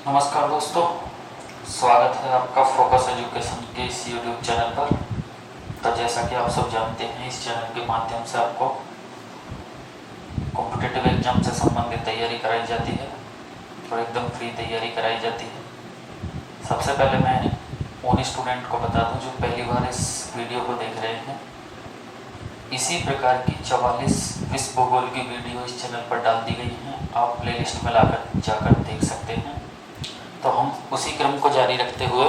नमस्कार दोस्तों, स्वागत है आपका फोकस एजुकेशन के इस यूट्यूब चैनल पर। तो जैसा कि आप सब जानते हैं, इस चैनल के माध्यम से आपको कॉम्पिटिटिव एग्जाम से संबंधित तैयारी कराई जाती है और एकदम फ्री तैयारी कराई जाती है। सबसे पहले मैं उन स्टूडेंट को बता दूं जो पहली बार इस वीडियो को देख रहे हैं, इसी प्रकार की 44 विश्व भूगोल की वीडियो इस चैनल पर डाल दी गई हैं। आप प्लेलिस्ट में जाकर देख सकते हैं। तो हम उसी क्रम को जारी रखते हुए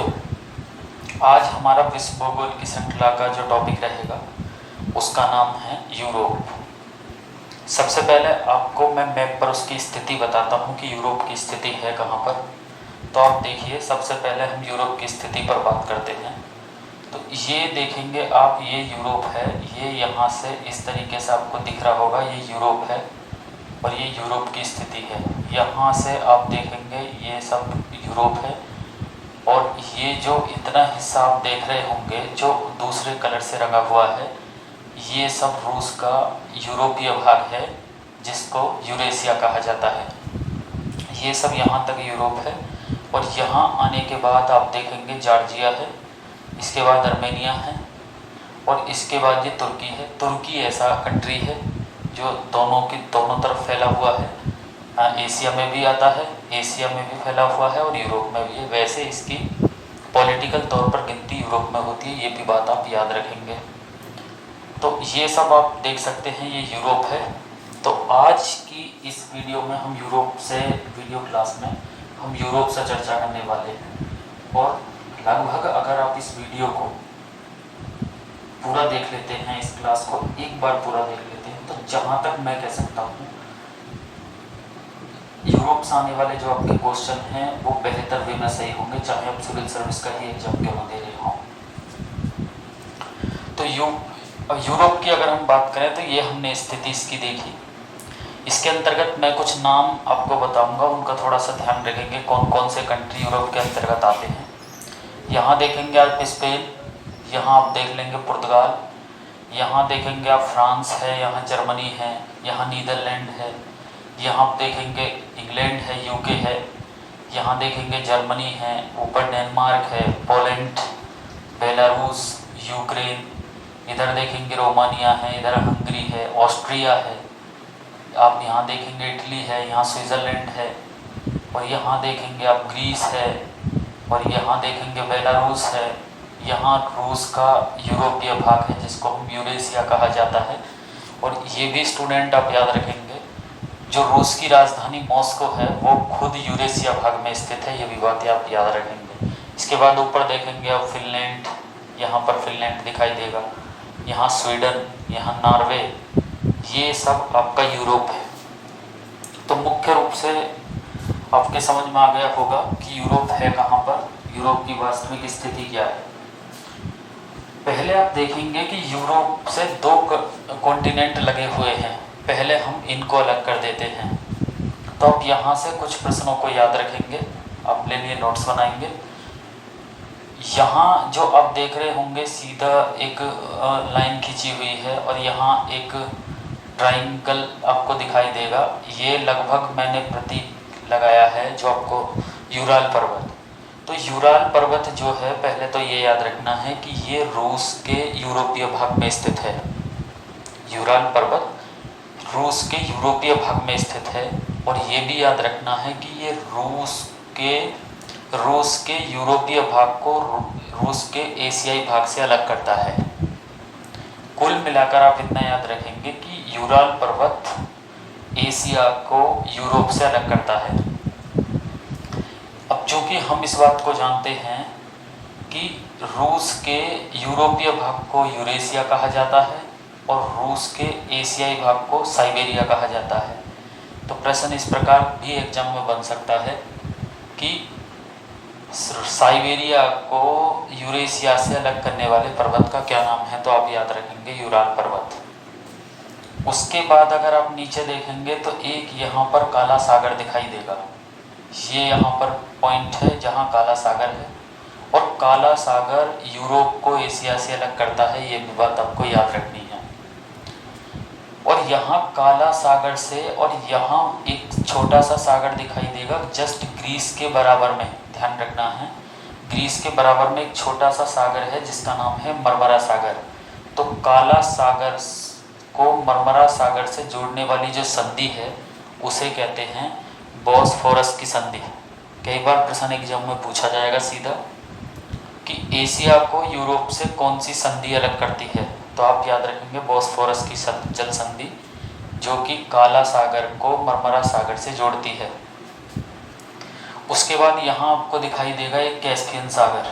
आज हमारा विश्व भूगोल की श्रृंखला का जो टॉपिक रहेगा उसका नाम है यूरोप। सबसे पहले आपको मैं मैप पर उसकी स्थिति बताता हूँ कि यूरोप की स्थिति है कहाँ पर। तो आप देखिए, सबसे पहले हम यूरोप की स्थिति पर बात करते हैं। तो ये देखेंगे आप, ये यूरोप है, ये यहाँ से इस तरीके से आपको दिख रहा होगा, ये यूरोप है और ये यूरोप की स्थिति है। यहाँ से आप देखेंगे ये सब यूरोप है और ये जो इतना हिस्सा आप देख रहे होंगे जो दूसरे कलर से रंगा हुआ है, ये सब रूस का यूरोपीय भाग है जिसको यूरेशिया कहा जाता है। ये सब यहाँ तक यूरोप है और यहाँ आने के बाद आप देखेंगे जॉर्जिया है, इसके बाद अर्मेनिया है और इसके बाद ये तुर्की है। तुर्की ऐसा कंट्री है जो दोनों तरफ फैला हुआ है। एशिया में भी आता है, एशिया में भी फैला हुआ है और यूरोप में भी है। वैसे इसकी पॉलिटिकल तौर पर गिनती यूरोप में होती है, ये भी बात आप याद रखेंगे। तो ये सब आप देख सकते हैं, ये यूरोप है। तो आज की इस वीडियो में हम यूरोप से, वीडियो क्लास में हम यूरोप से चर्चा करने वाले हैं। और लगभग अगर आप इस वीडियो को पूरा देख लेते हैं, इस क्लास को एक बार पूरा देख लेते हैं, तो जहाँ तक मैं कह सकता हूँ यूरोप से आने वाले जो आपके क्वेश्चन हैं वो बेहतर वे में सही होंगे, चाहे आप सिविल सर्विस का ही एग्जाम क्यों ना दे रहे हों। तो यूरोप की अगर हम बात करें तो ये हमने स्थिति इसकी देखी। इसके अंतर्गत मैं कुछ नाम आपको बताऊंगा, उनका थोड़ा सा ध्यान रखेंगे, कौन कौन से कंट्री यूरोप के अंतर्गत आते हैं। यहाँ देखेंगे आप स्पेन, यहाँ आप देख लेंगे पुर्तगाल, यहाँ देखेंगे आप फ्रांस है, यहाँ जर्मनी है, यहाँ नीदरलैंड है, यहाँ आप देखेंगे इंग्लैंड है, यूके है, यहाँ देखेंगे जर्मनी है, ऊपर डेनमार्क है, पोलैंड, बेलारूस, यूक्रेन, इधर देखेंगे रोमानिया है, इधर हंगरी है, ऑस्ट्रिया है, आप यहाँ देखेंगे इटली है, यहाँ स्विट्ज़रलैंड है और यहाँ देखेंगे आप ग्रीस है और यहाँ देखेंगे बेलारूस है। यहाँ रूस का यूरोपीय भाग है जिसको हम यूरेशिया कहा जाता है। और ये भी स्टूडेंट आप याद रखेंगे, जो रूस की राजधानी मॉस्को है वो खुद यूरेशिया भाग में स्थित है, ये भी बातें आप याद रखेंगे। इसके बाद ऊपर देखेंगे आप फिनलैंड, यहाँ पर फिनलैंड दिखाई देगा, यहाँ स्वीडन, यहाँ नॉर्वे, ये सब आपका यूरोप है। तो मुख्य रूप से आपके समझ में आ गया होगा कि यूरोप है कहाँ पर, यूरोप की वास्तविक स्थिति क्या है। पहले आप देखेंगे कि यूरोप से दो कॉन्टिनेंट लगे हुए हैं, पहले हम इनको अलग कर देते हैं। तो आप यहाँ से कुछ प्रश्नों को याद रखेंगे, अपने लिए नोट्स बनाएंगे। यहाँ जो आप देख रहे होंगे सीधा एक लाइन खींची हुई है और यहाँ एक ट्राइंगल आपको दिखाई देगा, ये लगभग मैंने प्रतीक लगाया है जो आपको यूराल पर्वत। तो यूराल पर्वत जो है, पहले तो ये याद रखना है कि ये रूस के यूरोपीय भाग में स्थित है। यूराल पर्वत रूस के यूरोपीय भाग में स्थित है और ये भी याद रखना है कि ये रूस के यूरोपीय भाग को रूस के एशियाई भाग से अलग करता है। कुल मिलाकर आप इतना याद रखेंगे कि यूराल पर्वत एशिया को यूरोप से अलग करता है। अब चूंकि हम इस बात को जानते हैं कि रूस के यूरोपीय भाग को यूरेशिया कहा जाता है और रूस के एशियाई भाग को साइबेरिया कहा जाता है, तो प्रश्न इस प्रकार भी एग्जाम में बन सकता है कि साइबेरिया को यूरेशिया से अलग करने वाले पर्वत का क्या नाम है, तो आप याद रखेंगे यूराल पर्वत। उसके बाद अगर आप नीचे देखेंगे तो एक यहाँ पर काला सागर दिखाई देगा, ये यहाँ पर पॉइंट है जहाँ काला सागर है और काला सागर यूरोप को एशिया से अलग करता है, ये भी बात आपको याद रखनी है। और यहाँ काला सागर से और यहाँ एक एक छोटा सा सागर दिखाई देगा जस्ट ग्रीस के बराबर में, ध्यान रखना है, ग्रीस के बराबर में एक छोटा सा सागर है जिसका नाम है मरमरा सागर। तो काला सागर को मरमरा सागर से जोड़ने वाली जो संधि है उसे कहते हैं बॉस्फोरस की संधि। कई बार प्रश्न एग्जाम में पूछा जाएगा सीधा कि एशिया को यूरोप से कौन सी संधि अलग करती है, तो आप याद रखेंगे बॉस्फोरस की जल संधि, जो कि काला सागर को मरमरा सागर से जोड़ती है। उसके बाद यहाँ आपको दिखाई देगा एक कैस्पियन सागर।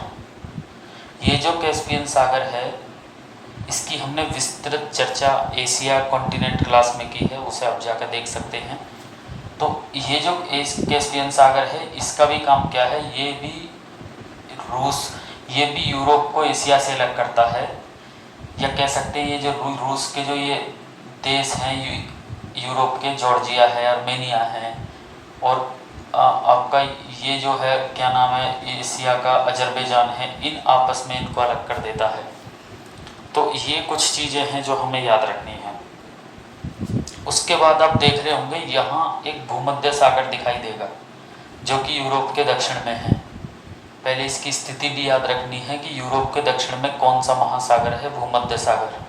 ये जो कैस्पियन सागर है इसकी हमने विस्तृत चर्चा एशिया कॉन्टिनेंट क्लास में की है, उसे आप जाकर देख सकते हैं। तो ये जो कैस्पियन सागर है इसका भी काम क्या है, ये भी यूरोप को एशिया से अलग करता है, या कह सकते हैं ये जो रूस के जो ये देश हैं यूरोप के, जॉर्जिया है, आर्मेनिया है, और आपका ये जो है क्या नाम है एशिया का अजरबैजान है, इन आपस में इनको अलग कर देता है। तो ये कुछ चीज़ें हैं जो हमें याद रखनी है। उसके बाद आप देख रहे होंगे यहाँ एक भूमध्य सागर दिखाई देगा जो कि यूरोप के दक्षिण में है। पहले इसकी स्थिति भी याद रखनी है कि यूरोप के दक्षिण में कौन सा महासागर है, भूमध्य सागर।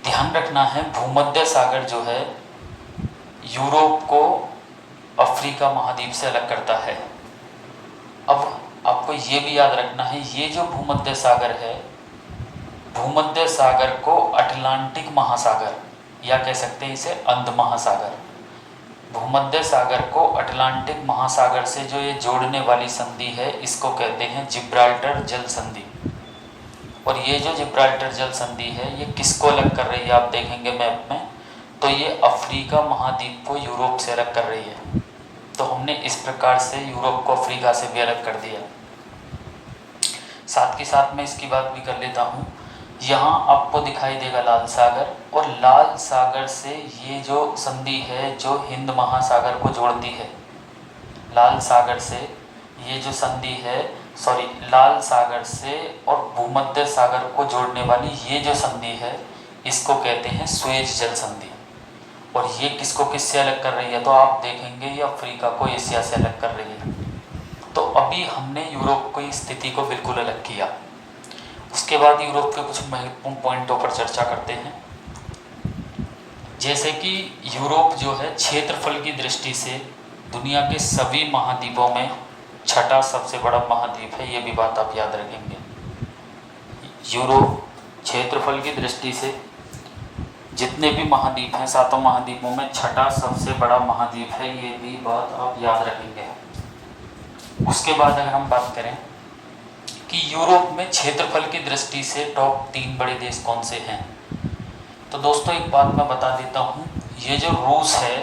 ध्यान रखना है भूमध्य सागर जो है यूरोप को अफ्रीका महाद्वीप से अलग करता है। अब आपको ये भी याद रखना है ये जो भूमध्य सागर है, भूमध्य सागर को अटलांटिक महासागर या कह सकते हैं इसे अंध महासागर, भूमध्य सागर को अटलांटिक महासागर से जो ये जोड़ने वाली संधि है इसको कहते हैं जिब्राल्टर जल संधि। और ये जो जिब्राल्टर जल संधि है ये किसको अलग कर रही है, आप देखेंगे मैप में तो ये अफ्रीका महाद्वीप को यूरोप से अलग कर रही है। तो हमने इस प्रकार से यूरोप को अफ्रीका से भी अलग कर दिया। साथ के साथ मैं इसकी बात भी कर लेता हूँ, यहाँ आपको दिखाई देगा लाल सागर, और लाल सागर से ये जो संधि है जो हिंद महासागर को जोड़ती है, लाल सागर से ये जो संधि है लाल सागर से और भूमध्य सागर को जोड़ने वाली ये जो संधि है इसको कहते हैं सुएज जल संधि। और ये किसको किससे अलग कर रही है, तो आप देखेंगे ये अफ्रीका को एशिया से अलग कर रही है। तो अभी हमने यूरोप की स्थिति को बिल्कुल अलग किया। उसके बाद यूरोप के कुछ महत्वपूर्ण पॉइंटों पर चर्चा करते हैं, जैसे कि यूरोप जो है क्षेत्रफल की दृष्टि से दुनिया के सभी महाद्वीपों में छठा सबसे बड़ा महाद्वीप है, ये भी बात आप याद रखेंगे। यूरोप क्षेत्रफल की दृष्टि से जितने भी महाद्वीप हैं, सातों महाद्वीपों में छठा सबसे बड़ा महाद्वीप है, ये भी बात आप याद रखेंगे। उसके बाद अगर हम बात करें कि यूरोप में क्षेत्रफल की दृष्टि से टॉप 3 बड़े देश कौन से हैं, तो दोस्तों एक बात मैं बता देता हूँ, ये जो रूस है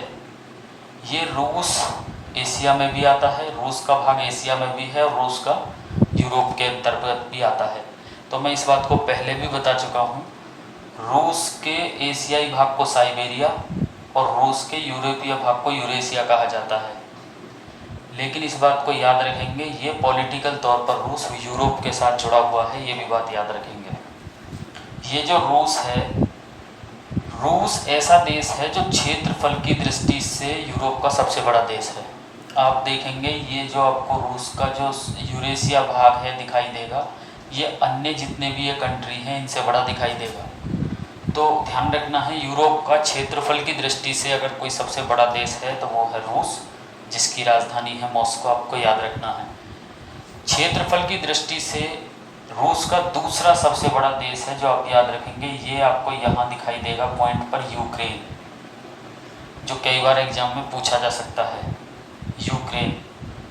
ये रूस एशिया में भी आता है, रूस का भाग एशिया में भी है और रूस का यूरोप के अंतर्गत भी आता है। तो मैं इस बात को पहले भी बता चुका हूँ, रूस के एशियाई भाग को साइबेरिया और रूस के यूरोपीय भाग को यूरेशिया कहा जाता है। लेकिन इस बात को याद रखेंगे ये पॉलिटिकल तौर पर रूस यूरोप के साथ जुड़ा हुआ है, ये भी बात याद रखेंगे। ये जो रूस है, रूस ऐसा देश है जो क्षेत्रफल की दृष्टि से यूरोप का सबसे बड़ा देश है। आप देखेंगे ये जो आपको रूस का जो यूरेशिया भाग है दिखाई देगा, ये अन्य जितने भी ये कंट्री हैं इनसे बड़ा दिखाई देगा। तो ध्यान रखना है यूरोप का क्षेत्रफल की दृष्टि से अगर कोई सबसे बड़ा देश है तो वो है रूस, जिसकी राजधानी है मॉस्को, आपको याद रखना है। क्षेत्रफल की दृष्टि से रूस का दूसरा सबसे बड़ा देश है जो आप याद रखेंगे, ये आपको यहाँ दिखाई देगा पॉइंट पर, यूक्रेन, जो कई बार एग्जाम में पूछा जा सकता है, यूक्रेन।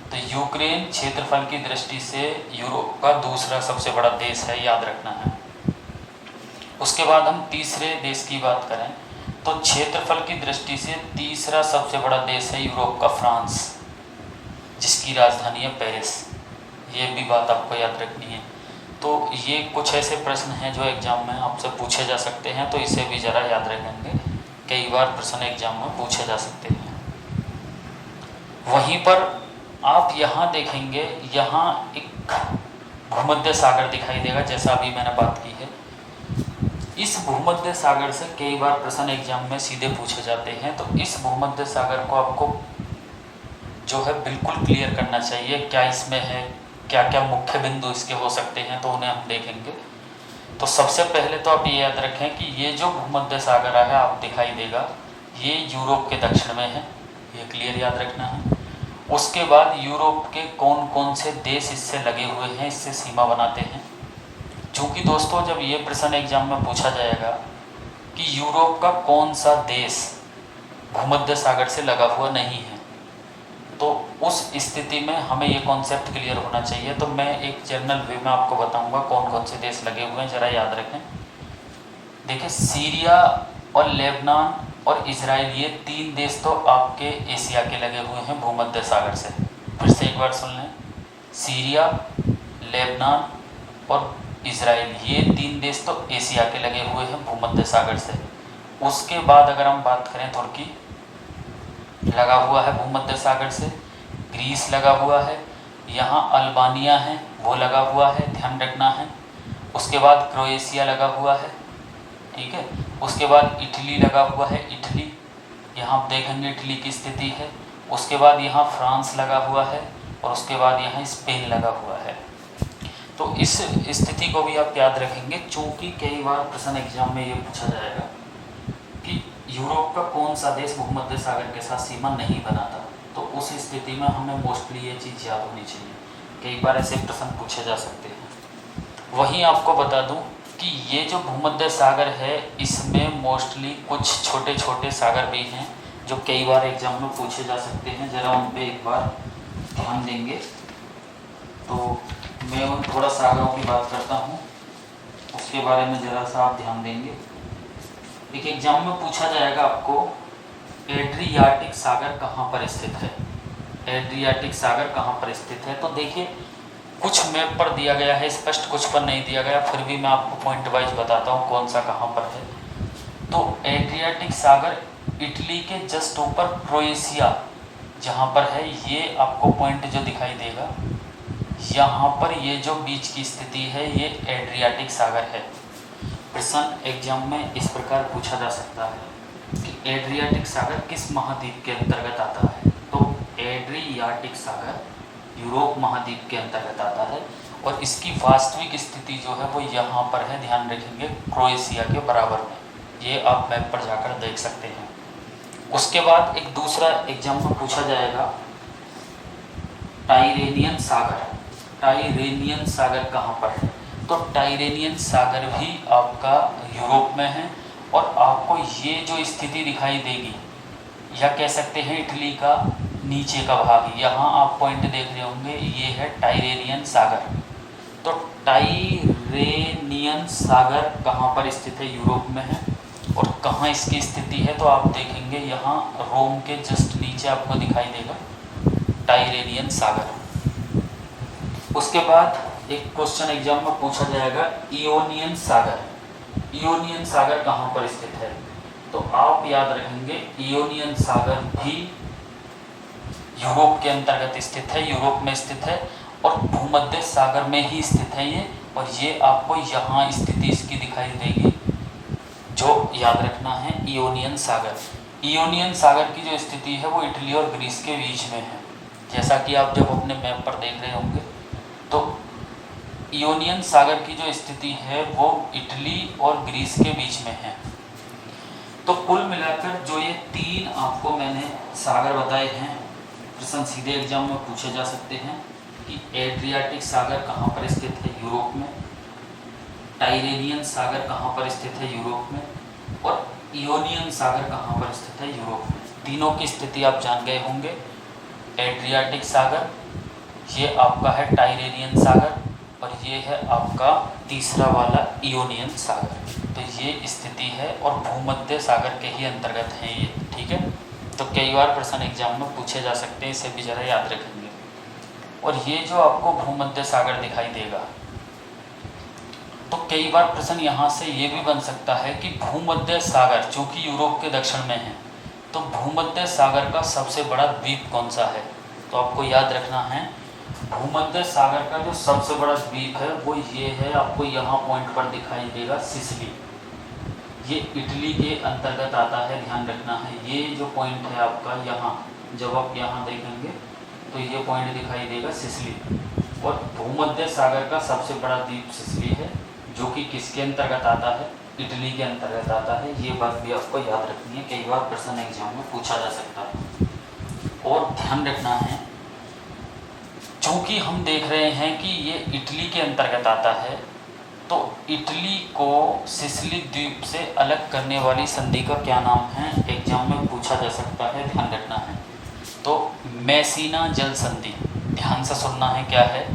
तो यूक्रेन क्षेत्रफल की दृष्टि से यूरोप का दूसरा सबसे बड़ा देश है, याद रखना है। उसके बाद हम तीसरे देश की बात करें तो क्षेत्रफल की दृष्टि से तीसरा सबसे बड़ा देश है यूरोप का फ्रांस, जिसकी राजधानी है पेरिस। ये भी बात आपको याद रखनी है। तो ये कुछ ऐसे प्रश्न हैं जो एग्ज़ाम में आपसे पूछे जा सकते हैं, तो इसे भी ज़रा याद रखेंगे, कई बार प्रश्न एग्ज़ाम में पूछे जा सकते हैं। वहीं पर आप यहाँ देखेंगे, यहाँ एक भूमध्य सागर दिखाई देगा, जैसा अभी मैंने बात की है। इस भूमध्य सागर से कई बार प्रश्न एग्जाम में सीधे पूछे जाते हैं, तो इस भूमध्य सागर को आपको जो है बिल्कुल क्लियर करना चाहिए, क्या इसमें है, क्या क्या मुख्य बिंदु इसके हो सकते हैं, तो उन्हें हम देखेंगे। तो सबसे पहले तो आप ये याद रखें कि ये जो भूमध्य सागर है आप दिखाई देगा, ये यूरोप के दक्षिण में है, ये क्लियर याद रखना है। उसके बाद यूरोप के कौन कौन से देश इससे लगे हुए हैं, इससे सीमा बनाते हैं। चूँकि दोस्तों जब ये प्रश्न एग्जाम में पूछा जाएगा कि यूरोप का कौन सा देश भूमध्य सागर से लगा हुआ नहीं है, तो उस स्थिति में हमें ये कॉन्सेप्ट क्लियर होना चाहिए। तो मैं एक जनरल वे में आपको बताऊंगा कौन कौन से देश लगे हुए हैं, ज़रा याद रखें। देखिए, सीरिया और लेबनान और इजराइल, ये 3 देश तो आपके एशिया के लगे हुए हैं भूमध्य सागर से। फिर से एक बार सुन लें, सीरिया, लेबनान और इजराइल, ये 3 देश तो एशिया के लगे हुए हैं भूमध्य सागर से। उसके बाद अगर हम बात करें, तुर्की लगा हुआ है भूमध्य सागर से, ग्रीस लगा हुआ है, यहाँ अल्बानिया है वो लगा हुआ है, ध्यान रखना है। उसके बाद क्रोएशिया लगा हुआ है, ठीक है। उसके बाद इटली लगा हुआ है, इटली, यहाँ आप देखेंगे इटली की स्थिति है। उसके बाद यहाँ फ्रांस लगा हुआ है और उसके बाद यहाँ स्पेन लगा हुआ है। तो इस स्थिति को भी आप याद रखेंगे, चूँकि कई बार प्रश्न एग्जाम में ये पूछा जाएगा कि यूरोप का कौन सा देश भूमध्य सागर के साथ सीमा नहीं बनाता, तो उस स्थिति में हमें मोस्टली ये चीज़ याद होनी चाहिए। कई बार ऐसे प्रश्न पूछे जा सकते हैं। वहीं आपको बता दूं कि ये जो भूमध्य सागर है, इसमें मोस्टली कुछ छोटे छोटे सागर भी हैं जो कई बार एग्जाम में पूछे जा सकते हैं। ज़रा उन पर एक बार ध्यान देंगे। तो मैं उन थोड़ा सागरों की बात करता हूँ, उसके बारे में ज़रा सा आप ध्यान देंगे। एक एग्जाम में पूछा जाएगा आपको, एड्रियाटिक सागर कहाँ पर स्थित है, एड्रियाटिक सागर कहाँ पर स्थित है। तो देखिए, कुछ मैप पर दिया गया है स्पष्ट, कुछ पर नहीं दिया गया, फिर भी मैं आपको पॉइंट वाइज बताता हूँ कौन सा कहाँ पर है। तो एड्रियाटिक सागर इटली के जस्ट ऊपर क्रोएशिया जहाँ पर है, ये आपको पॉइंट जो दिखाई देगा, यहाँ पर ये जो बीच की स्थिति है ये एड्रियाटिक सागर है। प्रश्न एग्जाम में इस प्रकार पूछा जा सकता है कि एड्रियाटिक सागर किस महाद्वीप के अंतर्गत आता है। तो एड्रियाटिक सागर यूरोप महाद्वीप के अंतर्गत आता है और इसकी वास्तविक स्थिति जो है वो यहाँ पर है, ध्यान रखेंगे, क्रोएशिया के बराबर में। ये आप मैप पर जाकर देख सकते हैं। उसके बाद एक दूसरा एग्जाम में पूछा जाएगा, टाइरेनियन सागर, टाइरेनियन सागर कहाँ पर है। तो टाइरेनियन सागर भी आपका यूरोप में है और आपको ये जो स्थिति दिखाई देगी, या कह सकते हैं इटली का नीचे का भाग, यहाँ आप पॉइंट देख रहे होंगे, ये है टाइरेनियन सागर। तो टाइरेनियन सागर कहाँ पर स्थित है, यूरोप में है। और कहाँ इसकी स्थिति है, तो आप देखेंगे यहाँ रोम के जस्ट नीचे आपको दिखाई देगा टाइरेनियन सागर। उसके बाद एक क्वेश्चन एग्जाम में पूछा जाएगा, इयोनियन सागर, इयोनियन सागर कहाँ पर स्थित है। तो आप याद रखेंगे, इयोनियन सागर भी यूरोप के अंतर्गत स्थित है, यूरोप में स्थित है और भूमध्य सागर में ही स्थित है ये। और ये आपको यहाँ स्थिति इसकी दिखाई देगी, जो याद रखना है, इयोनियन सागर। इयोनियन सागर की जो स्थिति है वो इटली और ग्रीस के बीच में है, जैसा कि आप जब अपने मैप पर देख रहे होंगे। तो इयोनियन सागर की जो स्थिति है वो इटली और ग्रीस के बीच में है। तो कुल मिलाकर जो ये 3 आपको मैंने सागर बताए हैं, प्रश्न सीधे एग्जाम में पूछे जा सकते हैं कि एड्रियाटिक सागर कहाँ पर स्थित है, यूरोप में। टाइरेनियन सागर कहाँ पर स्थित है, यूरोप में। और इयोनियन सागर कहाँ पर स्थित है, यूरोप में। तीनों की स्थिति आप जान गए होंगे। एड्रियाटिक सागर, ये आपका है टाइरेनियन सागर और ये है आपका तीसरा वाला इयोनियन सागर। तो ये स्थिति है और भूमध्य सागर के ही अंतर्गत है ये, ठीक है। तो कई बार प्रश्न एग्जाम में पूछे जा सकते हैं, इसे भी ज़रा याद रखेंगे। और ये जो आपको भूमध्य सागर दिखाई देगा, तो कई बार प्रश्न यहाँ से ये भी बन सकता है कि भूमध्य सागर चूँकि यूरोप के दक्षिण में है, तो भूमध्य सागर का सबसे बड़ा द्वीप कौन सा है। तो आपको याद रखना है, भूमध्य सागर का जो सबसे बड़ा द्वीप है वो ये है, आपको यहाँ पॉइंट पर दिखाई देगा, सिसिली। ये इटली के अंतर्गत आता है, ध्यान रखना है। ये जो पॉइंट है आपका यहाँ, जब आप यहाँ देखेंगे तो ये पॉइंट दिखाई देगा सिसिली, और भूमध्य सागर का सबसे बड़ा द्वीप सिसिली है, जो कि किसके अंतर्गत आता है, इटली के अंतर्गत आता है। ये बात भी आपको याद रखनी है, कई बार प्रश्न एग्जाम में पूछा जा सकता है। और ध्यान रखना है, चूँकि हम देख रहे हैं कि ये इटली के अंतर्गत आता है, तो इटली को सिसिली द्वीप से अलग करने वाली संधि का क्या नाम है, एग्जाम में पूछा जा सकता है, ध्यान रखना है। तो मैसीना जल संधि, ध्यान से सुनना है, क्या है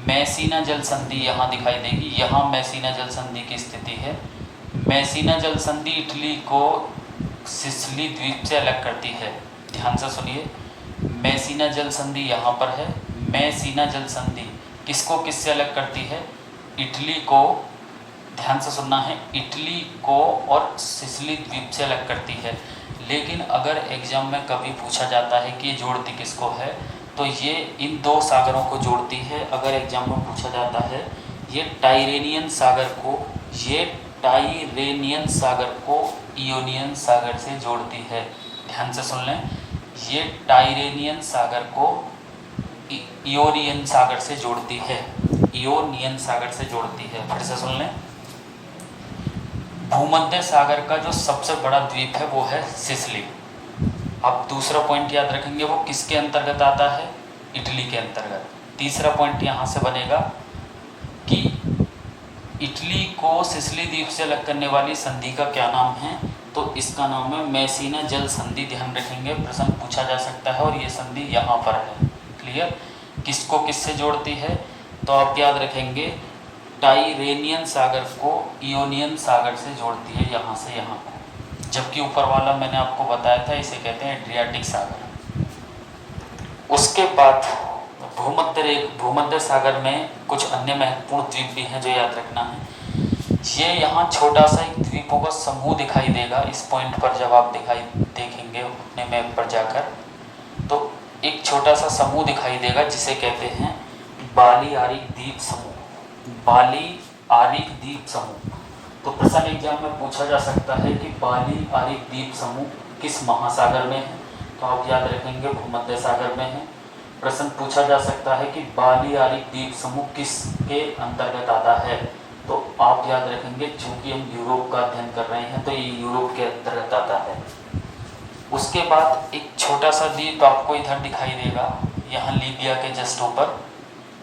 मैसीना जल संधि, यहाँ दिखाई देगी। यहाँ मैसीना जल संधि की स्थिति है। मैसीना जल संधि इटली को सिसिली द्वीप से अलग करती है, ध्यान से सुनिए। मैसीना जल संधि यहाँ पर है। मैसीना जल संधि किसको किससे अलग करती है, इटली को, ध्यान से सुनना है, इटली को और सिसिली द्वीप से अलग करती है। लेकिन अगर एग्जाम में कभी पूछा जाता है कि ये जोड़ती किसको है, तो ये इन दो सागरों को जोड़ती है। अगर एग्जाम में पूछा जाता है ये टाइरेनियन सागर को, ये टाइरेनियन सागर को इयोनियन सागर से जोड़ती है, ध्यान से सुन लें। ये टाइरेनियन सागर को इयोनियन सागर से जोड़ती है, इयोनियन सागर से जोड़ती है। फिर से सुन लें, भूमध्य सागर का जो सबसे बड़ा द्वीप है वो है सिसिली। अब दूसरा पॉइंट याद रखेंगे, वो किसके अंतर्गत आता है, इटली के अंतर्गत। तीसरा पॉइंट यहाँ से बनेगा कि इटली को सिसिली द्वीप से अलग करने वाली संधि का क्या नाम है, तो इसका नाम है मैसीना जल संधि, ध्यान रखेंगे, प्रश्न पूछा जा सकता है। और ये संधि यहाँ पर है, क्लियर। किसको किससे जोड़ती है, तो आप याद रखेंगे टाइरेनियन सागर को इयोनियन सागर से जोड़ती है, यहाँ से यहाँ को। जबकि ऊपर वाला मैंने आपको बताया था, इसे कहते हैं एड्रियाटिक सागर। उसके बाद भूमध्य सागर में कुछ अन्य महत्वपूर्ण द्वीप भी हैं जो याद रखना है। ये यहाँ छोटा सा एक द्वीपों का समूह दिखाई देगा। इस पॉइंट पर जब आप देखेंगे अपने मैप पर जाकर, तो एक छोटा सा समूह दिखाई देगा जिसे कहते हैं बाली आरिक द्वीप समूह, बाली आरिक द्वीप समूह। तो प्रश्न एग्जाम में पूछा जा सकता है कि बाली आरिक द्वीप समूह किस महासागर में है, तो आप याद रखेंगे भूमध्य सागर में है। प्रश्न पूछा जा सकता है कि बाली आरिक द्वीप समूह किसके अंतर्गत आता है, तो आप याद रखेंगे चूंकि हम यूरोप का अध्ययन कर रहे हैं तो ये यूरोप के अंतर्गत आता है। उसके बाद एक छोटा सा द्वीप आपको इधर दिखाई देगा, यहाँ लीबिया के जस्ट ऊपर,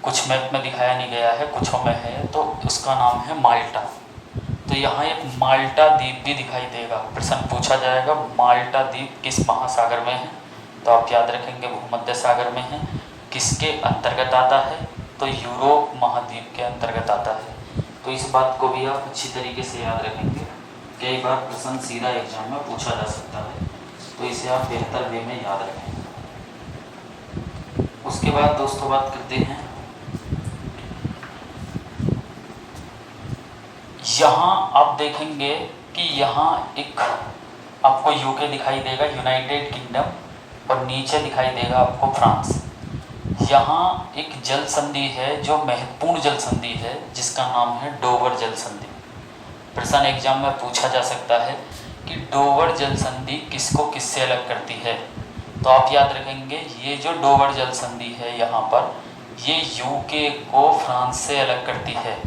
कुछ मैप में दिखाया नहीं गया है, कुछों में है, तो उसका नाम है माल्टा। तो यहाँ एक माल्टा द्वीप भी दिखाई देगा। प्रश्न पूछा जाएगा माल्टा द्वीप किस महासागर में है, तो आप याद रखेंगे भूमध्य सागर में है। किसके अंतर्गत आता है, तो यूरोप महाद्वीप के अंतर्गत आता है। तो इस बात को भी आप अच्छी तरीके से याद रखेंगे, कई बार प्रश्न सीधा एग्जाम में पूछा जा सकता है, तो इसे आप बेहतर वे में याद रखें। उसके बाद दोस्तों बात करते हैं, यहाँ आप देखेंगे कि यहाँ एक आपको यूके दिखाई देगा, यूनाइटेड किंगडम, और नीचे दिखाई देगा आपको फ्रांस। यहाँ एक जल संधि है जो महत्वपूर्ण जल संधि है, जिसका नाम है डोवर जल संधि। प्रश्न एग्जाम में पूछा जा सकता है कि डोवर जल संधि किसको किससे अलग करती है, तो आप याद रखेंगे ये जो डोवर जल संधि है यहाँ पर, ये यूके को फ्रांस से अलग करती है।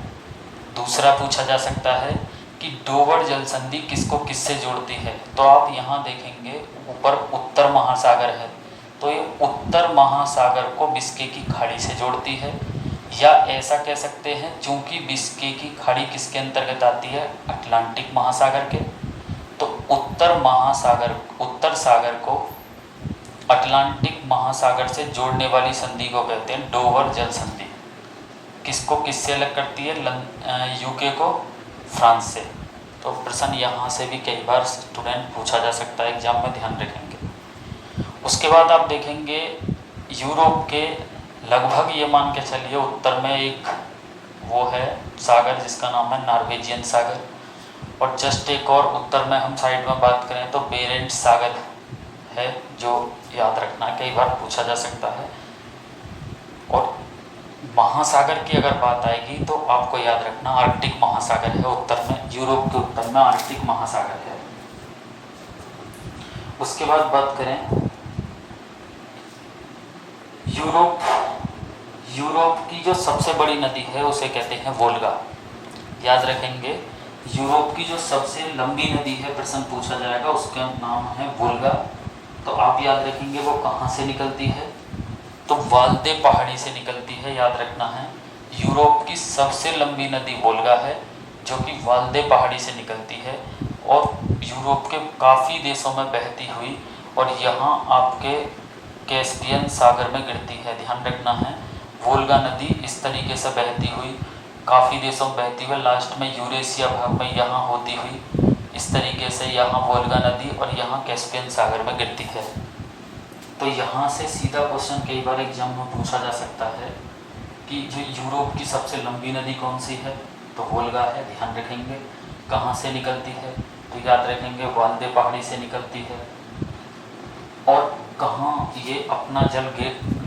दूसरा पूछा जा सकता है कि डोवर जल संधि किसको किससे जोड़ती है, तो आप यहाँ देखेंगे ऊपर उत्तर महासागर है, तो ये उत्तर महासागर को बिस्के की खाड़ी से जोड़ती है। या ऐसा कह सकते हैं चूंकि बिस्के की खाड़ी किसके अंतर्गत आती है, अटलांटिक महासागर के, तो उत्तर सागर को अटलांटिक महासागर से जोड़ने वाली संधि को कहते हैं डोवर जल संधि। किसको किससे अलग करती है, यूके को फ्रांस से। तो प्रश्न यहाँ से भी कई बार स्टूडेंट पूछा जा सकता है एग्जाम में, ध्यान रखेंगे। उसके बाद आप देखेंगे यूरोप के लगभग ये मान के चलिए उत्तर में एक वो है सागर जिसका नाम है नॉर्वेजियन सागर, और जस्ट एक और उत्तर में हम साइड में बात करें तो बेरेंट्स सागर है, जो याद रखना कई बार पूछा जा सकता है। और महासागर की अगर बात आएगी तो आपको याद रखना आर्कटिक महासागर है उत्तर में, यूरोप के उत्तर में आर्कटिक महासागर है। उसके बाद बात करें यूरोप की जो सबसे बड़ी नदी है उसे कहते हैं वोल्गा। याद रखेंगे, यूरोप की जो सबसे लंबी नदी है, प्रश्न पूछा जाएगा, उसका नाम है वोल्गा। तो आप याद रखेंगे वो कहाँ से निकलती है, तो वाल्दे पहाड़ी से निकलती है। याद रखना है, यूरोप की सबसे लंबी नदी वोल्गा है जो कि वाल्दे पहाड़ी से निकलती है और यूरोप के काफ़ी देशों में बहती हुई और यहाँ आपके कैस्पियन सागर में गिरती है। ध्यान रखना है, वोल्गा नदी इस तरीके से बहती हुई काफ़ी देशों में बहती हुई, लास्ट में यूरेशिया भाग में यहाँ होती हुई इस तरीके से यहाँ वोल्गा नदी और यहाँ कैस्पियन सागर में गिरती है। तो यहाँ से सीधा क्वेश्चन कई बार एग्जाम में पूछा जा सकता है कि जो यूरोप की सबसे लंबी नदी कौन सी है, तो वोल्गा है। ध्यान रखेंगे, कहाँ से निकलती है, तो याद रखेंगे वाल्दे पहाड़ी से निकलती है। और कहाँ ये अपना जल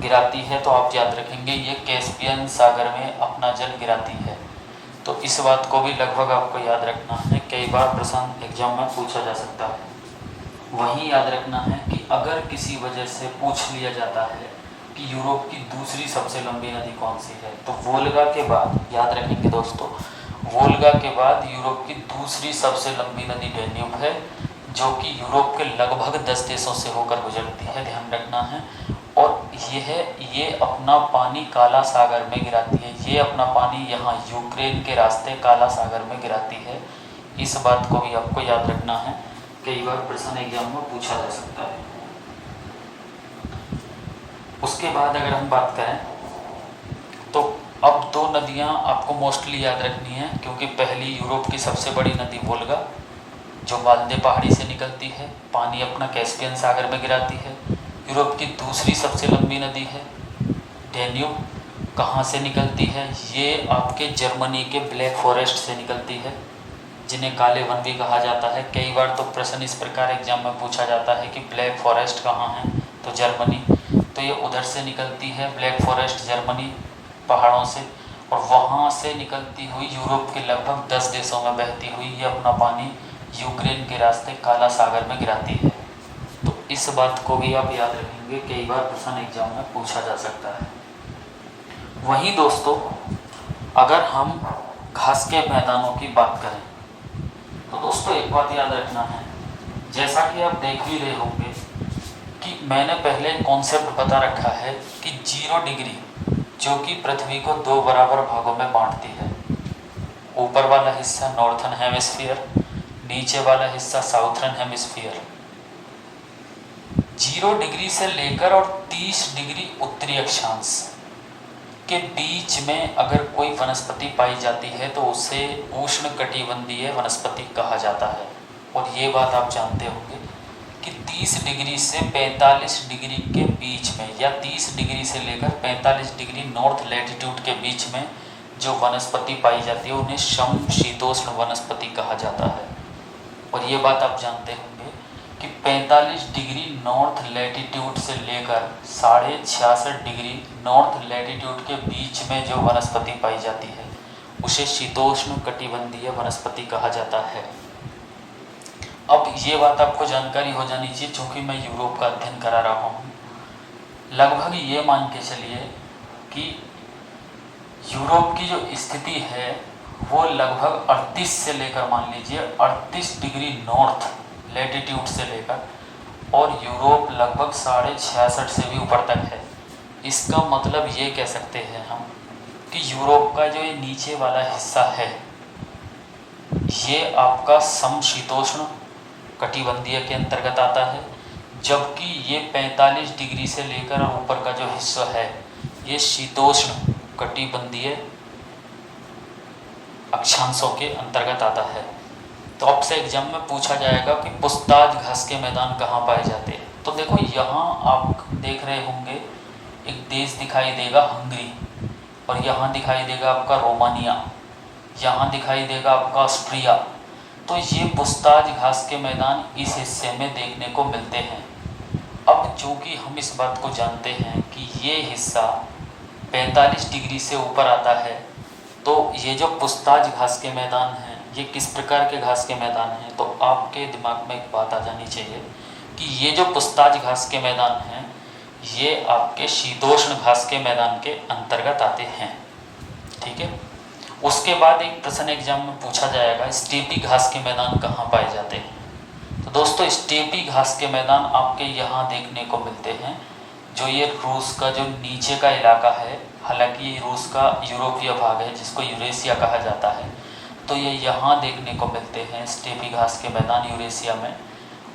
गिराती है, तो आप याद रखेंगे ये कैस्पियन सागर में अपना जल गिराती है। तो इस बात को भी लगभग आपको याद रखना है, कई बार प्रश्न एग्जाम में पूछा जा सकता है। वहीं याद रखना है कि अगर किसी वजह से पूछ लिया जाता है कि यूरोप की दूसरी सबसे लंबी नदी कौन सी है, तो वोल्गा के बाद, याद रखेंगे दोस्तों, वोल्गा के बाद यूरोप की दूसरी सबसे लंबी नदी डैन्यूब है जो कि यूरोप के लगभग 10 देशों से होकर गुजरती है। ध्यान रखना है, और ये अपना पानी काला सागर में गिराती है। ये अपना पानी यहाँ यूक्रेन के रास्ते काला सागर में गिराती है। इस बात को भी आपको याद रखना है, कई बार प्रश्न एग्जाम में पूछा जा सकता है। उसके बाद अगर हम बात करें तो अब 2 नदियाँ आपको मोस्टली याद रखनी है, क्योंकि पहली यूरोप की सबसे बड़ी नदी वोल्गा जो वाल्दे पहाड़ी से निकलती है, पानी अपना कैस्पियन सागर में गिराती है। यूरोप की दूसरी सबसे लंबी नदी है डैन्यूब, कहाँ से निकलती है, ये आपके जर्मनी के ब्लैक फॉरेस्ट से निकलती है, जिन्हें काले वन भी कहा जाता है। कई बार तो प्रश्न इस प्रकार एग्जाम में पूछा जाता है कि ब्लैक फॉरेस्ट कहाँ है, तो जर्मनी, तो ये उधर से निकलती है ब्लैक फॉरेस्ट जर्मनी पहाड़ों से, और वहाँ से निकलती हुई यूरोप के लगभग 10 देशों में बहती हुई ये अपना पानी यूक्रेन के रास्ते काला सागर में गिराती है। तो इस बात को भी आप याद रखेंगे, कई बार प्रश्न एग्जाम में पूछा जा सकता है। वहीं दोस्तों अगर हम घास के मैदानों की बात करें तो दोस्तों एक बात याद रखना है, जैसा कि आप देख भी रहे होंगे कि मैंने पहले कॉन्सेप्ट बता रखा है कि 0 डिग्री जो कि पृथ्वी को 2 बराबर भागों में बांटती है। ऊपर वाला हिस्सा नॉर्थर्न हेमिस्फीयर, नीचे वाला हिस्सा साउथर्न हेमिस्फीयर। 0 डिग्री से लेकर और 30 डिग्री उत्तरी अक्षांश के बीच में अगर कोई वनस्पति पाई जाती है तो उसे उष्णकटिबंधीय वनस्पति कहा जाता है। और ये बात आप जानते होंगे कि 30 डिग्री से 45 डिग्री के बीच में, या 30 डिग्री से लेकर 45 डिग्री नॉर्थ लैटिट्यूड के बीच में जो वनस्पति पाई जाती है उन्हें समशीतोष्ण वनस्पति कहा जाता है। और ये बात आप जानते होंगे कि 45 डिग्री नॉर्थ लैटिट्यूड से लेकर 66.5 डिग्री नॉर्थ लैटिट्यूड के बीच में जो वनस्पति पाई जाती है उसे शीतोष्ण कटिबंधीय वनस्पति कहा जाता है। अब ये बात आपको जानकारी हो जानी चाहिए, चूँकि मैं यूरोप का अध्ययन करा रहा हूँ। लगभग ये मान के चलिए कि यूरोप की जो स्थिति है वो लगभग 38 से लेकर, मान लीजिए 38 डिग्री नॉर्थ लैटिट्यूड से लेकर, और यूरोप लगभग 66.5 से भी ऊपर तक है। इसका मतलब ये कह सकते हैं हम कि यूरोप का जो ये नीचे वाला हिस्सा है ये आपका समशीतोष्ण कटिबंधीय के अंतर्गत आता है, जबकि ये 45 डिग्री से लेकर और ऊपर का जो हिस्सा है ये शीतोष्ण कटिबंधीय अक्षांशों के अंतर्गत आता है। तो आपसे एग्जाम में पूछा जाएगा कि पुस्ताज घास के मैदान कहाँ पाए जाते हैं। तो देखो यहाँ आप देख रहे होंगे एक देश दिखाई देगा हंगरी, और यहाँ दिखाई देगा आपका रोमानिया, यहाँ दिखाई देगा आपका ऑस्ट्रिया। तो ये पुस्ताज घास के मैदान इस हिस्से में देखने को मिलते हैं। अब चूँकि हम इस बात को जानते हैं कि ये हिस्सा 45 डिग्री से ऊपर आता है, तो ये जो पुस्ताज घास के मैदान हैं ये किस प्रकार के घास के मैदान हैं, तो आपके दिमाग में एक बात आ जानी चाहिए कि ये जो पुस्ताज घास के मैदान हैं ये आपके शीतोष्ण घास के मैदान के अंतर्गत आते हैं। ठीक है। उसके बाद एक प्रश्न एग्जाम में पूछा जाएगा, स्टेपी घास के मैदान कहाँ पाए जाते हैं। तो दोस्तों स्टेपी घास के मैदान आपके यहाँ देखने को मिलते हैं, जो ये रूस का जो नीचे का इलाका है, हालांकि ये रूस का यूरोपीय भाग है जिसको यूरेशिया कहा जाता है, तो ये यहाँ देखने को मिलते हैं स्टेपी घास के मैदान यूरेशिया में।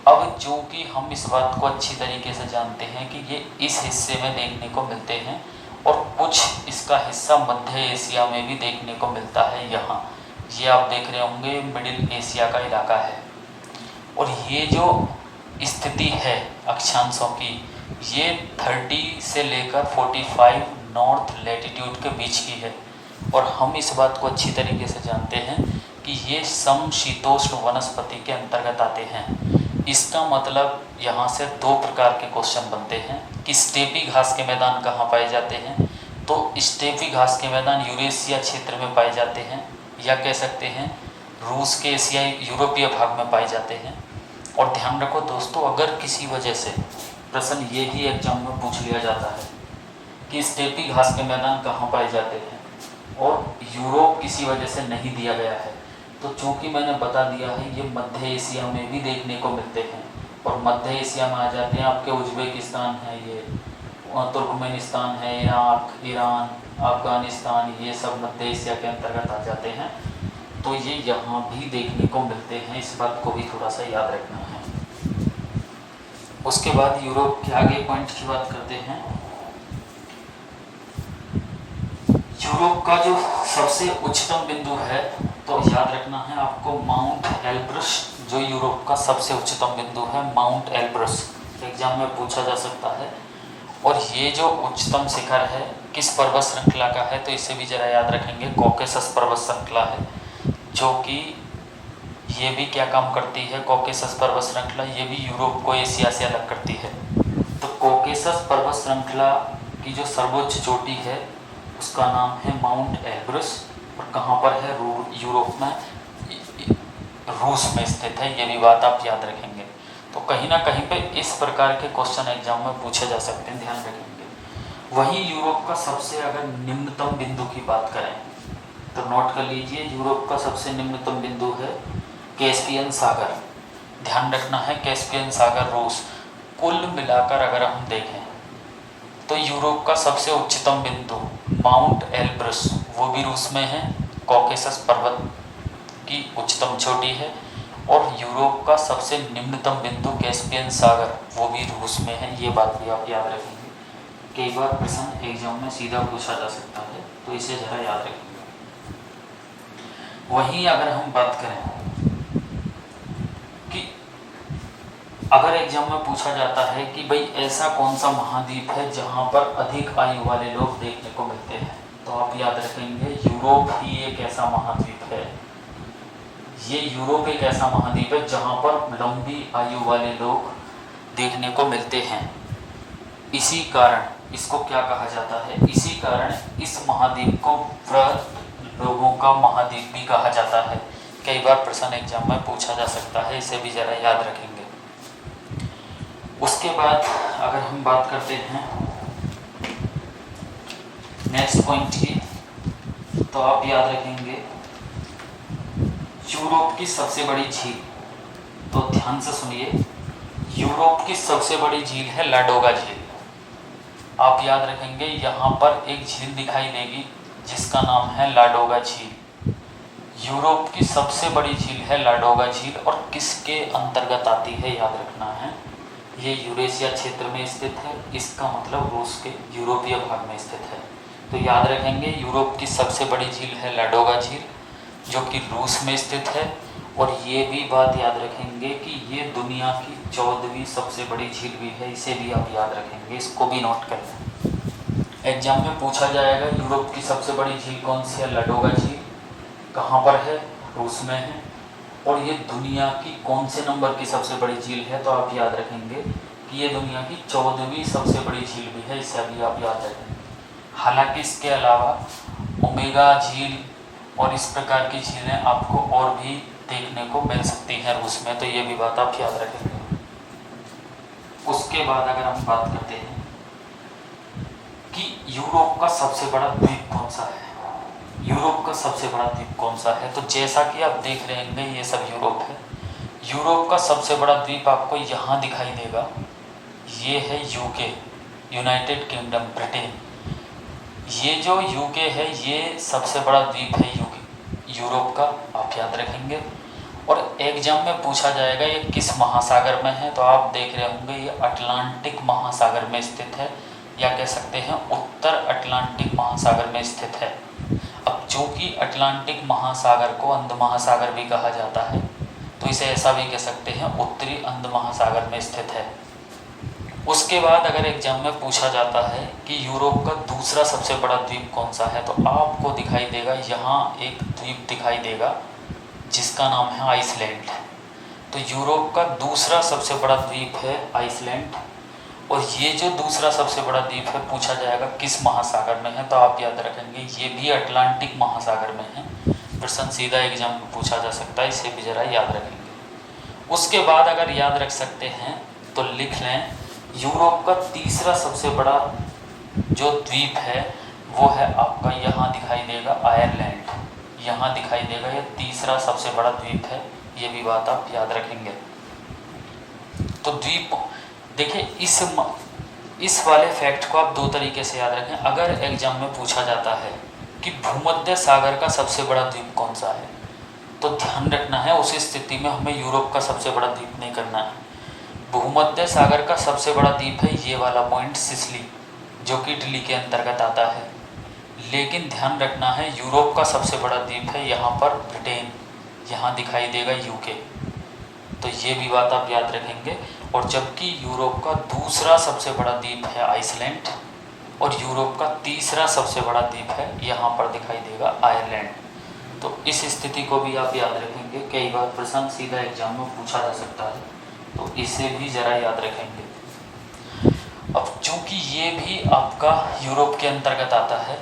अब जो कि हम इस बात को अच्छी तरीके से जानते हैं कि ये इस हिस्से में देखने को मिलते हैं और कुछ इसका हिस्सा मध्य एशिया में भी देखने को मिलता है। यहाँ ये आप देख रहे होंगे मिडिल एशिया का इलाका है, और ये जो स्थिति है अक्षांशों की ये 30 से लेकर 45 नॉर्थ लैटिट्यूड के बीच की है, और हम इस बात को अच्छी तरीके से जानते हैं कि ये समशीतोष्ण वनस्पति के अंतर्गत आते हैं। इसका मतलब यहाँ से दो प्रकार के क्वेश्चन बनते हैं कि स्टेपी घास के मैदान कहाँ पाए जाते हैं, तो स्टेपी घास के मैदान यूरेशिया क्षेत्र में पाए जाते हैं, या कह सकते हैं रूस के एशियाई यूरोपीय भाग में पाए जाते हैं। और ध्यान रखो दोस्तों, अगर किसी वजह से प्रश्न ये ही एग्जाम में पूछ लिया जाता है कि स्टेपी घास के मैदान कहाँ पाए जाते हैं और यूरोप किसी वजह से नहीं दिया गया है, तो चूँकि मैंने बता दिया है ये मध्य एशिया में भी देखने को मिलते हैं, और मध्य एशिया में आ जाते हैं आपके उज्बेकिस्तान है, ये तुर्कमेनिस्तान है, इराक, ईरान, अफ़गानिस्तान, ये सब मध्य एशिया के अंतर्गत आ जाते हैं, तो ये यहाँ भी देखने को मिलते हैं। इस बात को भी थोड़ा सा याद रखना है। उसके बाद यूरोप के आगे पॉइंट की बात करते हैं। यूरोप का जो सबसे उच्चतम बिंदु है, तो याद रखना है आपको माउंट एल्ब्रस, जो यूरोप का सबसे उच्चतम बिंदु है माउंट एल्ब्रस, एग्जाम में पूछा जा सकता है। और ये जो उच्चतम शिखर है किस पर्वत श्रृंखला का है, तो इसे भी जरा याद रखेंगे, कॉकेसस पर्वत श्रृंखला है, जो कि ये भी क्या काम करती है, कॉकेसस पर्वत श्रृंखला ये भी यूरोप को एशिया से अलग करती है। तो कॉकेसस पर्वत श्रृंखला की जो सर्वोच्च चोटी है उसका नाम है माउंट एल्ब्रस, और कहाँ पर है, यूरोप में, रूस में स्थित है। ये भी बात आप याद रखेंगे। तो कहीं ना कहीं पे इस प्रकार के क्वेश्चन एग्जाम में पूछे जा सकते हैं, ध्यान रखेंगे। वहीं यूरोप का सबसे अगर निम्नतम बिंदु की बात करें तो नोट कर लीजिए, यूरोप का सबसे निम्नतम बिंदु है कैस्पियन सागर। ध्यान रखना है कैस्पियन सागर रूस। कुल मिलाकर अगर हम देखें तो यूरोप का सबसे उच्चतम बिंदु माउंट एल्ब्रस वो भी रूस में है, कॉकेसस पर्वत की उच्चतम चोटी है, और यूरोप का सबसे निम्नतम बिंदु कैस्पियन सागर वो भी रूस में है। ये बात भी आप याद रखेंगे, कई बार प्रश्न एग्जाम में सीधा पूछा जा सकता है, तो इसे जरा याद रखेंगे। वहीं अगर हम बात करें कि अगर एग्जाम में पूछा जाता है कि भाई ऐसा कौन सा महाद्वीप है जहाँ पर अधिक आयु वाले लोग देखने को मिलते हैं, तो आप याद रखेंगे यूरोप ही एक ऐसा महाद्वीप है। ये यूरोप एक ऐसा महाद्वीप है जहाँ पर लंबी आयु वाले लोग देखने को मिलते हैं। इसी कारण इसको क्या कहा जाता है, इसी कारण इस महाद्वीप को वृहद लोगों का महाद्वीप भी कहा जाता है। कई बार प्रश्न एग्जाम में पूछा जा सकता है, इसे भी जरा याद रखेंगे। उसके बाद अगर हम बात करते हैं नेक्स्ट पॉइंट की, तो आप याद रखेंगे यूरोप की सबसे बड़ी झील। तो ध्यान से सुनिए, यूरोप की सबसे बड़ी झील है लाडोगा झील। आप याद रखेंगे यहाँ पर एक झील दिखाई देगी जिसका नाम है लाडोगा झील। यूरोप की सबसे बड़ी झील है लाडोगा झील, और किसके अंतर्गत आती है याद रखना है, ये यूरेशिया क्षेत्र में स्थित है, इसका मतलब रूस के यूरोपीय भाग में स्थित है। तो याद रखेंगे यूरोप की सबसे बड़ी झील है लाडोगा झील, जो कि रूस में स्थित है। और ये भी बात याद रखेंगे कि ये दुनिया की 14वीं सबसे बड़ी झील भी है, इसे भी आप याद रखेंगे, इसको भी नोट कर लें। एग्जाम में पूछा जाएगा यूरोप की सबसे बड़ी झील कौन सी है, लाडोगा झील, कहाँ पर है, रूस में है। और ये दुनिया की कौन से नंबर की सबसे बड़ी झील है, तो आप याद रखेंगे कि ये दुनिया की 14वीं सबसे बड़ी झील भी है, इसे भी आप याद रखेंगे। हालांकि इसके अलावा ओमेगा झील और इस प्रकार की झीलें आपको और भी देखने को मिल सकती हैं रूस में, तो ये भी बात आप याद रखेंगे। उसके बाद अगर हम बात करते हैं कि यूरोप का सबसे बड़ा द्वीप कौन सा है, यूरोप का सबसे बड़ा द्वीप कौन सा है, तो जैसा कि आप देख रहे होंगे ये सब यूरोप है। यूरोप का सबसे बड़ा द्वीप आपको यहाँ दिखाई देगा, ये है यूके, यूनाइटेड किंगडम, ब्रिटेन। ये जो यूके है ये सबसे बड़ा द्वीप है यूरोप का, आप याद रखेंगे। और एग्जाम में पूछा जाएगा ये किस महासागर में है, तो आप देख रहे होंगे ये अटलांटिक महासागर में स्थित है, या कह सकते हैं उत्तर अटलांटिक महासागर में स्थित है। अब चूँकि अटलांटिक महासागर को अंध महासागर भी कहा जाता है, तो इसे ऐसा भी कह सकते हैं उत्तरी अंध महासागर में स्थित है। उसके बाद अगर एग्जाम में पूछा जाता है कि यूरोप का दूसरा सबसे बड़ा द्वीप कौन सा है, तो आपको दिखाई देगा यहाँ एक द्वीप दिखाई देगा जिसका नाम है आइसलैंड। तो यूरोप का दूसरा सबसे बड़ा द्वीप है आइसलैंड। और ये जो दूसरा सबसे बड़ा द्वीप है पूछा जाएगा किस महासागर में है, तो आप याद रखेंगे ये भी अटलांटिक महासागर में है। प्रश्न सीधा एग्जाम में पूछा जा सकता है, इसे भी ज़रा याद रखेंगे। उसके बाद अगर याद रख सकते हैं तो लिख लें, यूरोप का तीसरा सबसे बड़ा जो द्वीप है वो है आपका यहाँ दिखाई देगा आयरलैंड, यहाँ दिखाई देगा, ये तीसरा सबसे बड़ा द्वीप है, ये भी बात आप याद रखेंगे। तो द्वीप देखिए, इस वाले फैक्ट को आप दो तरीके से याद रखें। अगर एग्जाम में पूछा जाता है कि भूमध्य सागर का सबसे बड़ा द्वीप कौन सा है, तो ध्यान रखना है उस स्थिति में हमें यूरोप का सबसे बड़ा द्वीप नहीं करना है। भूमध्य सागर का सबसे बड़ा द्वीप है ये वाला पॉइंट सिसिली, जो कि इटली के अंतर्गत आता है। लेकिन ध्यान रखना है यूरोप का सबसे बड़ा द्वीप है यहाँ पर ब्रिटेन, यहाँ दिखाई देगा यूके, तो ये भी बात आप याद रखेंगे। और जबकि यूरोप का दूसरा सबसे बड़ा द्वीप है आइसलैंड और यूरोप का तीसरा सबसे बड़ा द्वीप है यहाँ पर दिखाई देगा आयरलैंड। तो इस स्थिति को भी आप याद रखेंगे, कई बार प्रश्न सीधा एग्जाम में पूछा जा सकता है, तो इसे भी ज़रा याद रखेंगे। अब चूँकि ये भी आपका यूरोप के अंतर्गत आता है,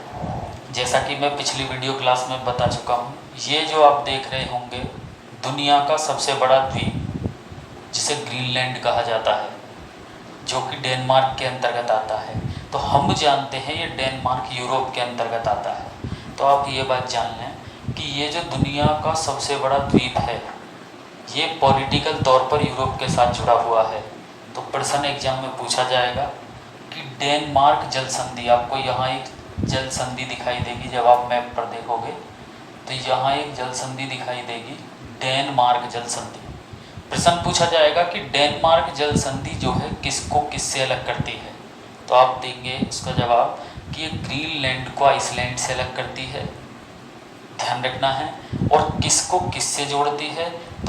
जैसा कि मैं पिछली वीडियो क्लास में बता चुका हूँ, ये जो आप देख रहे होंगे दुनिया का सबसे बड़ा द्वीप जिसे ग्रीनलैंड कहा जाता है, जो कि डेनमार्क के अंतर्गत आता है। तो हम जानते हैं ये डेनमार्क यूरोप के अंतर्गत आता है। तो आप ये बात जान लें कि ये जो दुनिया का सबसे बड़ा द्वीप है ये पॉलिटिकल तौर पर यूरोप के साथ जुड़ा हुआ है। तो प्रश्न एग्जाम में पूछा जाएगा कि डेनमार्क जल संधि, आपको यहाँ एक जल संधि दिखाई देगी, जब आप मैप पर देखोगे तो यहाँ एक जल संधि दिखाई देगी, डेनमार्क जल संधि। प्रश्न पूछा जाएगा कि डेनमार्क जल संधि जो है किसको किससे अलग करती है, तो आप देंगे इसका जवाब कि ये ग्रीनलैंड को आइसलैंड से अलग करती है, ध्यान रखना है। और किसको किससे जोड़ती है, तो